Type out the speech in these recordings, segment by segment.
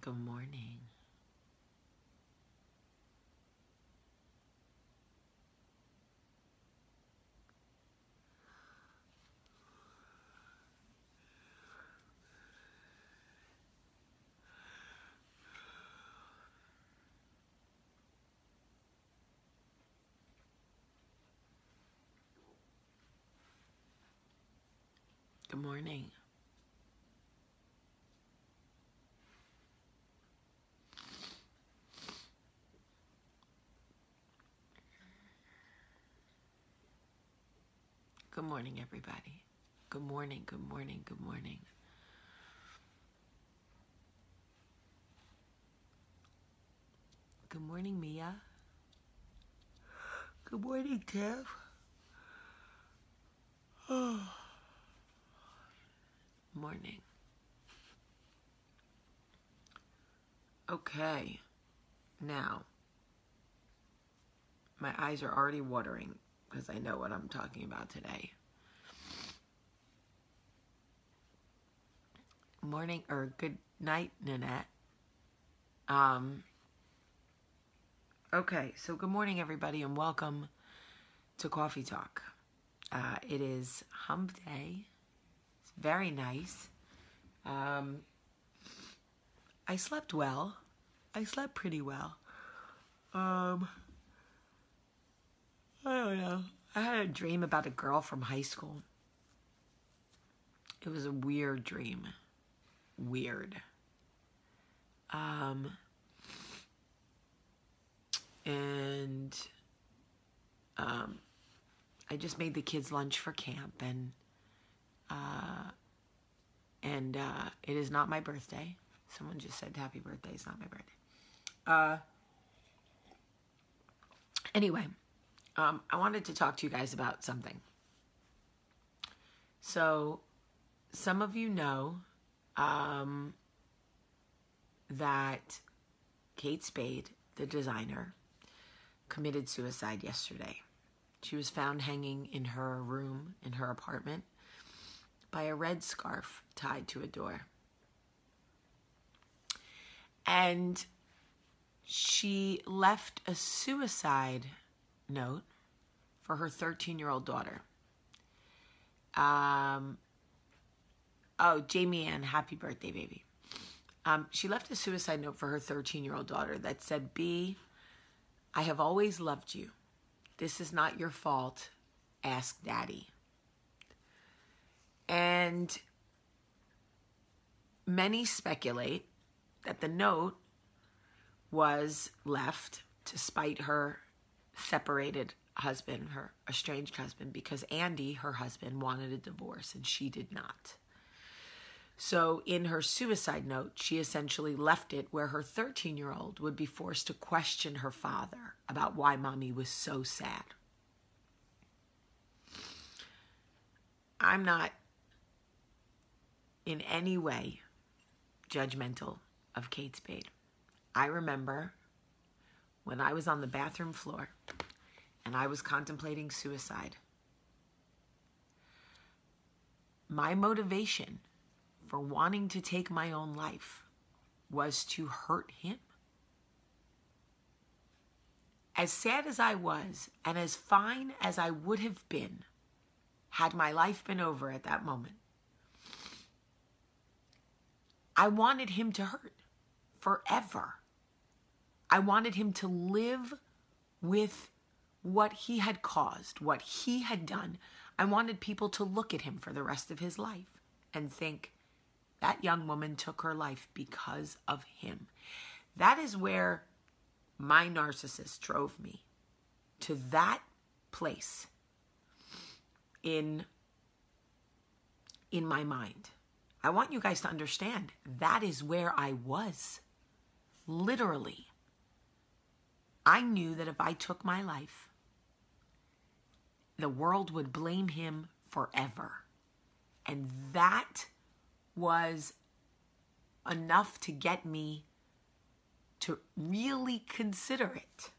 Good morning. Good morning. Good morning, everybody. Good morning, good morning, good morning. Good morning, Mia. Good morning, Tiff. Morning. Okay. Now, my eyes are already watering because I know what I'm talking about today. Morning or good night, Nanette. Okay, so good morning, everybody, and welcome to Coffee Talk. It is hump day. It's very nice. I slept well. I slept pretty well. I don't know. I had a dream about a girl from high school. It was a weird dream. Weird. I just made the kids lunch for camp, and it is not my birthday. Someone just said happy birthday. It's not my birthday. Anyway, I wanted to talk to you guys about something. So, some of you know that Kate Spade, the designer, committed suicide yesterday. She was found hanging in her room in her apartment by a red scarf tied to a door. And she left a suicide note for her 13-year-old daughter. Jamie Ann, happy birthday, baby. She left a suicide note for her 13-year-old daughter that said, B, I have always loved you. This is not your fault. Ask Daddy. And many speculate that the note was left to spite her separated husband, her estranged husband, because Andy, her husband, wanted a divorce and she did not. So in her suicide note, she essentially left it where her 13-year-old would be forced to question her father about why mommy was so sad. I'm not in any way judgmental of Kate Spade. I remember when I was on the bathroom floor and I was contemplating suicide. My motivation for wanting to take my own life was to hurt him. As sad as I was, and as fine as I would have been, had my life been over at that moment, I wanted him to hurt forever. I wanted him to live with what he had caused, what he had done. I wanted people to look at him for the rest of his life and think, that young woman took her life because of him. That is where my narcissist drove me, to that place in my mind. I want you guys to understand that is where I was. Literally. I knew that if I took my life, the world would blame him forever. And that was enough to get me to really consider it.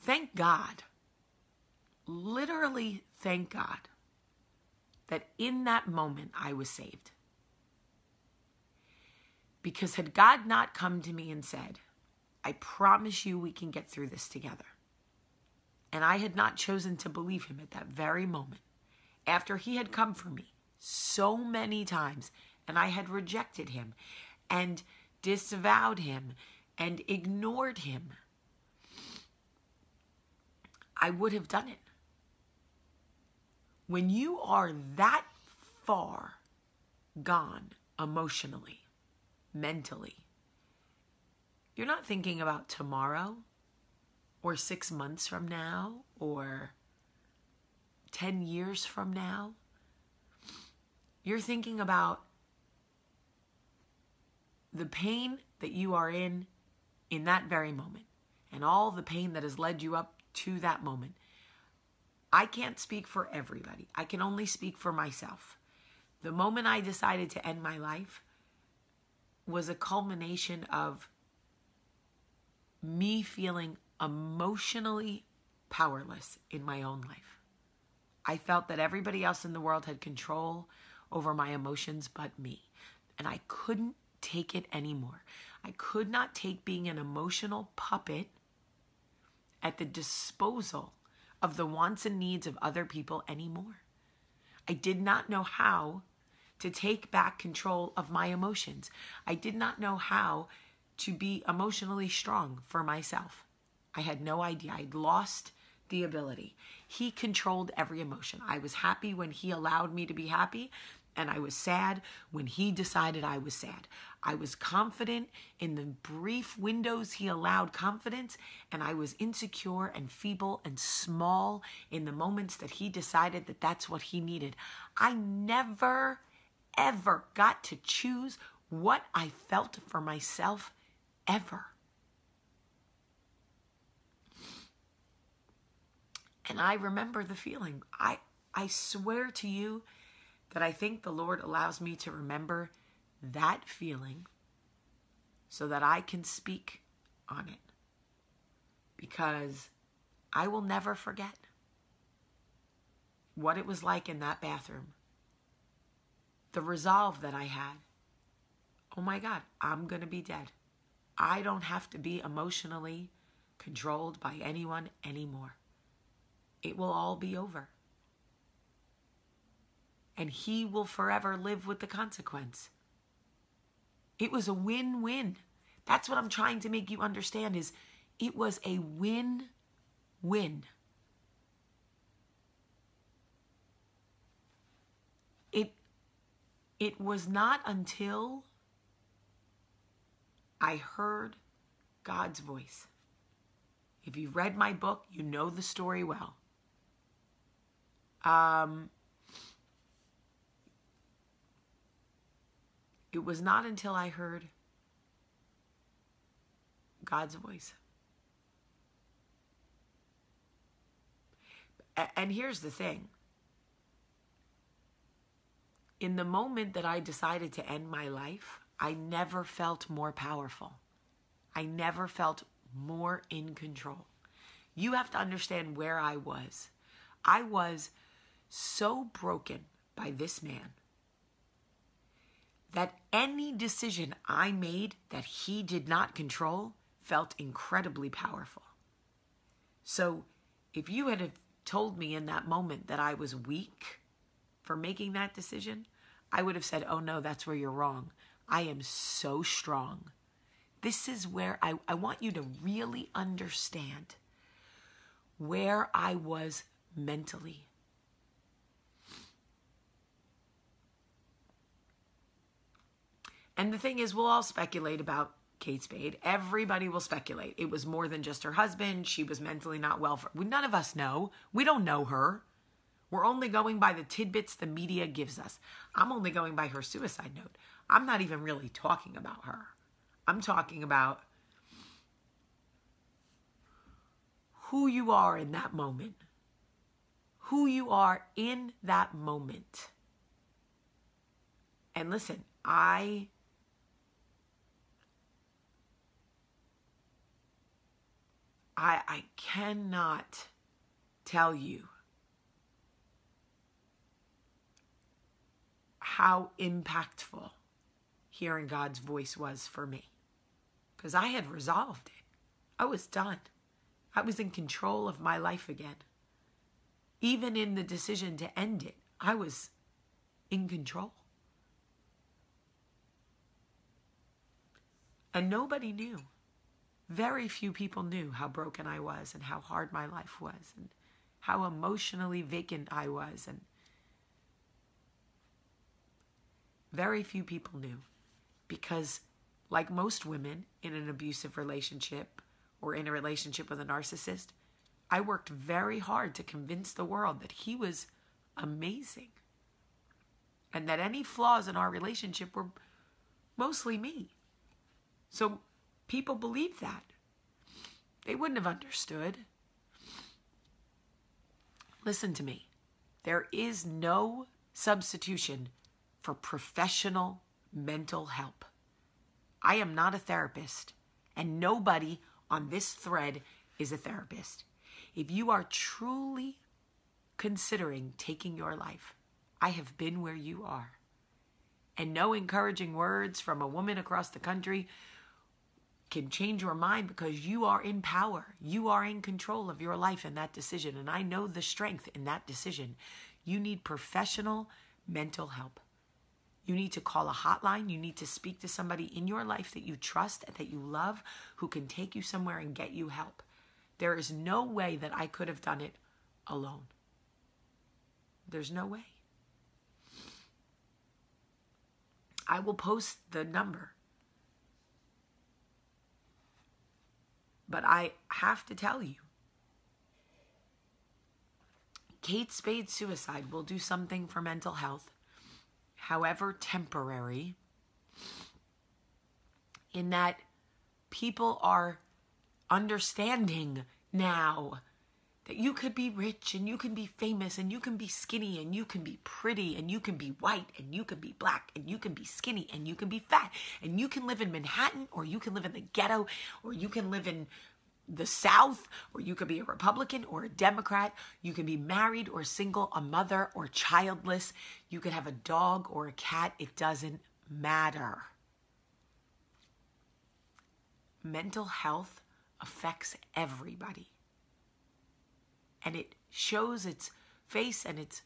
Thank God, literally thank God, that in that moment I was saved. Because had God not come to me and said, I promise you we can get through this together, and I had not chosen to believe him at that very moment, after he had come for me so many times, and I had rejected him and disavowed him and ignored him, I would have done it. When you are that far gone emotionally, mentally, you're not thinking about tomorrow or 6 months from now or 10 years from now. You're thinking about the pain that you are in that very moment, and all the pain that has led you up to that moment. I can't speak for everybody. I can only speak for myself. The moment I decided to end my life was a culmination of me feeling emotionally powerless in my own life. I felt that everybody else in the world had control over my emotions but me. And I couldn't take it anymore. I could not take being an emotional puppet at the disposal of the wants and needs of other people anymore. I did not know how to take back control of my emotions. I did not know how to be emotionally strong for myself. I had no idea. I'd lost the ability. He controlled every emotion. I was happy when he allowed me to be happy, and I was sad when he decided I was sad. I was confident in the brief windows he allowed confidence, and I was insecure and feeble and small in the moments that he decided that that's what he needed. I never, ever got to choose what I felt for myself, ever. And I remember the feeling. I swear to you that I think the Lord allows me to remember that feeling so that I can speak on it. Because I will never forget what it was like in that bathroom. The resolve that I had. Oh my God, I'm going to be dead. I don't have to be emotionally controlled by anyone anymore. It will all be over. And he will forever live with the consequence. It was a win-win. That's what I'm trying to make you understand, is it was a win-win. It was not until I heard God's voice. If you've read my book, you know the story well. It was not until I heard God's voice. And here's the thing. In the moment that I decided to end my life, I never felt more powerful. I never felt more in control. You have to understand where I was. I was so broken by this man that any decision I made that he did not control felt incredibly powerful. So if you had told me in that moment that I was weak for making that decision, I would have said, oh no, that's where you're wrong. I am so strong. This is where I want you to really understand where I was mentally. And the thing is, we'll all speculate about Kate Spade. Everybody will speculate. It was more than just her husband. She was mentally not well. None of us know. We don't know her. We're only going by the tidbits the media gives us. I'm only going by her suicide note. I'm not even really talking about her. I'm talking about who you are in that moment. Who you are in that moment. And listen, I cannot tell you how impactful hearing God's voice was for me. Because I had resolved it. I was done. I was in control of my life again. Even in the decision to end it, I was in control. And nobody knew. Very few people knew how broken I was and how hard my life was and how emotionally vacant I was. And very few people knew because, like most women in an abusive relationship or in a relationship with a narcissist, I worked very hard to convince the world that he was amazing and that any flaws in our relationship were mostly me. So people believed that. They wouldn't have understood. Listen to me. There is no substitution for professional mental help. I am not a therapist, and nobody on this thread is a therapist. If you are truly considering taking your life, I have been where you are. And no encouraging words from a woman across the country can change your mind because you are in power. You are in control of your life and that decision. And I know the strength in that decision. You need professional mental help. You need to call a hotline. You need to speak to somebody in your life that you trust and that you love who can take you somewhere and get you help. There is no way that I could have done it alone. There's no way. I will post the number. But I have to tell you, Kate Spade's suicide will do something for mental health, however temporary, in that people are understanding now that you could be rich and you can be famous and you can be skinny and you can be pretty and you can be white and you can be black and you can be skinny and you can be fat and you can live in Manhattan or you can live in the ghetto or you can live in the South or you could be a Republican or a Democrat. You can be married or single, a mother or childless. You could have a dog or a cat. It doesn't matter. Mental health affects everybody. And it shows its face and its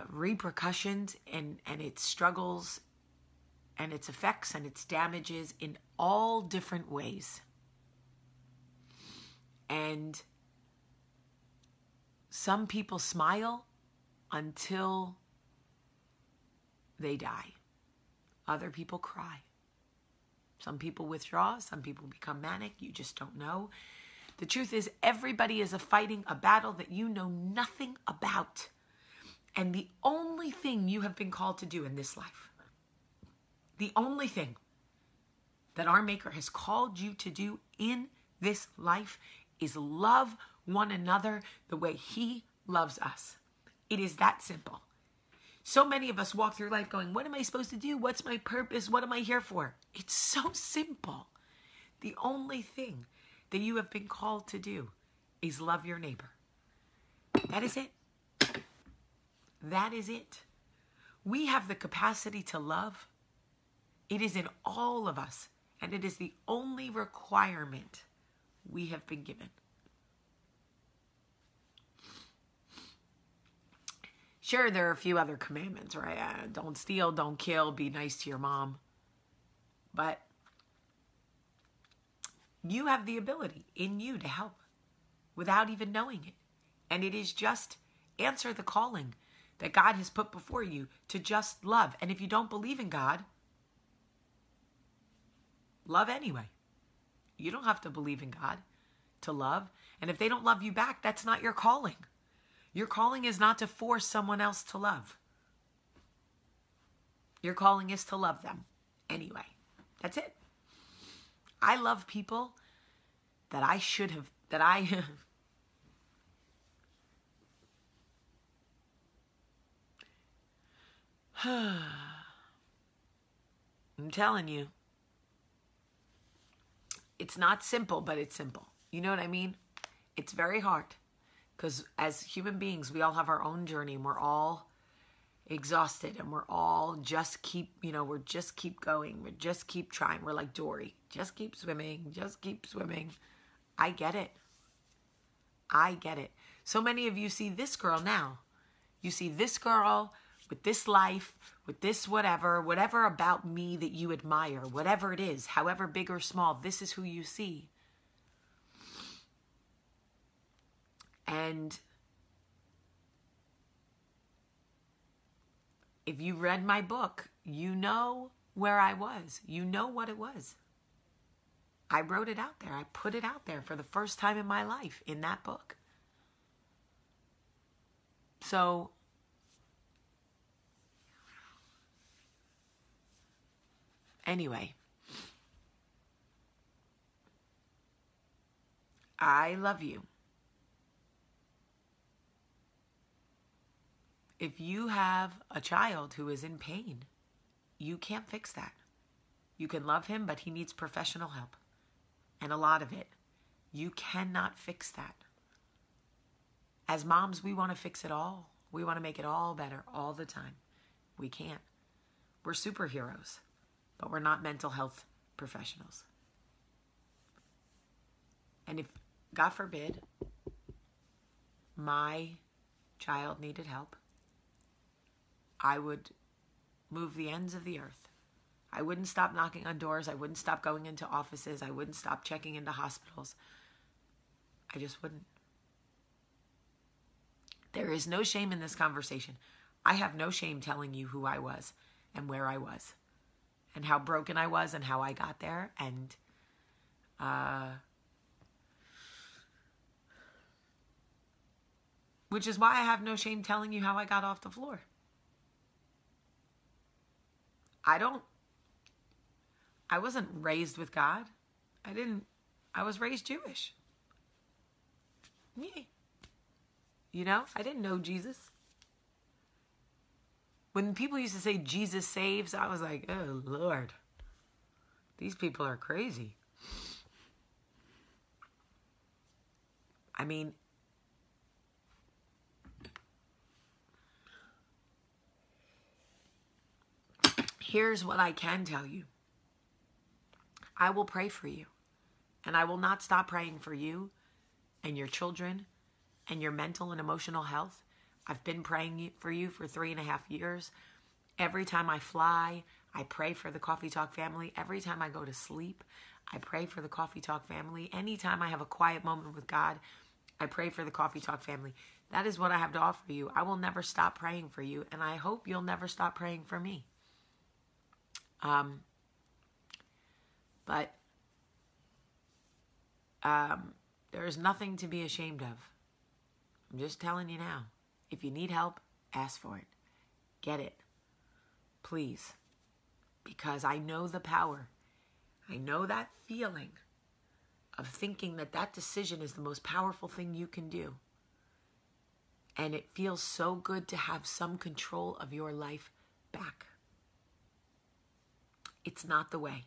repercussions and its struggles and its effects and its damages in all different ways. And some people smile until they die. Other people cry. Some people withdraw. Some people become manic. You just don't know. The truth is, everybody is fighting a battle that you know nothing about. And the only thing you have been called to do in this life, the only thing that our Maker has called you to do in this life is love one another the way He loves us. It is that simple. So many of us walk through life going, what am I supposed to do? What's my purpose? What am I here for? It's so simple. The only thing that you have been called to do is love your neighbor. That is it. That is it. We have the capacity to love. It is in all of us, and it is the only requirement we have been given. Sure, there are a few other commandments, right? Don't steal, don't kill, be nice to your mom. But you have the ability in you to help without even knowing it. And it is just answer the calling that God has put before you to just love. And if you don't believe in God, love anyway. You don't have to believe in God to love. And if they don't love you back, that's not your calling. Your calling is not to force someone else to love. Your calling is to love them anyway. That's it. I love people that I should have, I'm telling you, it's not simple, but it's simple. You know what I mean? It's very hard because as human beings, we all have our own journey and we're all exhausted, and we're all just keep, we're just keep going. We just keep trying. We're like Dory. Just keep swimming. Just keep swimming. I get it. I get it. So many of you see this girl now. You see this girl with this life, with this whatever about me that you admire, whatever it is, however big or small, this is who you see. And if you read my book, you know where I was. You know what it was. I wrote it out there. I put it out there for the first time in my life in that book. So, anyway, I love you. If you have a child who is in pain, you can't fix that. You can love him, but he needs professional help. And a lot of it. You cannot fix that. As moms, we want to fix it all. We want to make it all better all the time. We can't. We're superheroes, but we're not mental health professionals. And if, God forbid, my child needed help, I would move the ends of the earth. I wouldn't stop knocking on doors. I wouldn't stop going into offices. I wouldn't stop checking into hospitals. I just wouldn't. There is no shame in this conversation. I have no shame telling you who I was and where I was and how broken I was and how I got there. And which is why I have no shame telling you how I got off the floor. I wasn't raised with God. I was raised Jewish. Yeah. I didn't know Jesus. When people used to say Jesus saves, I was like, oh, Lord. These people are crazy. I mean, here's what I can tell you. I will pray for you. And I will not stop praying for you and your children and your mental and emotional health. I've been praying for you for 3.5 years. Every time I fly, I pray for the Coffee Talk family. Every time I go to sleep, I pray for the Coffee Talk family. Anytime I have a quiet moment with God, I pray for the Coffee Talk family. That is what I have to offer you. I will never stop praying for you, and I hope you'll never stop praying for me. But there is nothing to be ashamed of. I'm just telling you now. If you need help, ask for it. Get it. Please. Because I know the power. I know that feeling of thinking that that decision is the most powerful thing you can do. And it feels so good to have some control of your life back. It's not the way.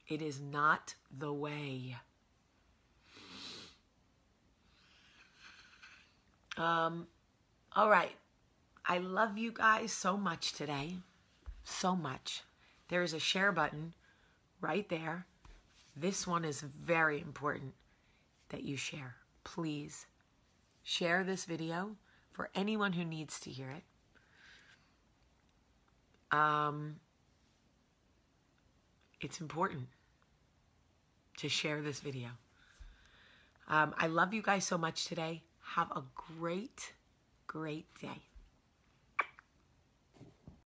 It is not the way. All right. I love you guys so much today. So much. There is a share button right there. This one is very important that you share. Please share this video for anyone who needs to hear it. It's important to share this video. I love you guys so much today. Have a great, great day.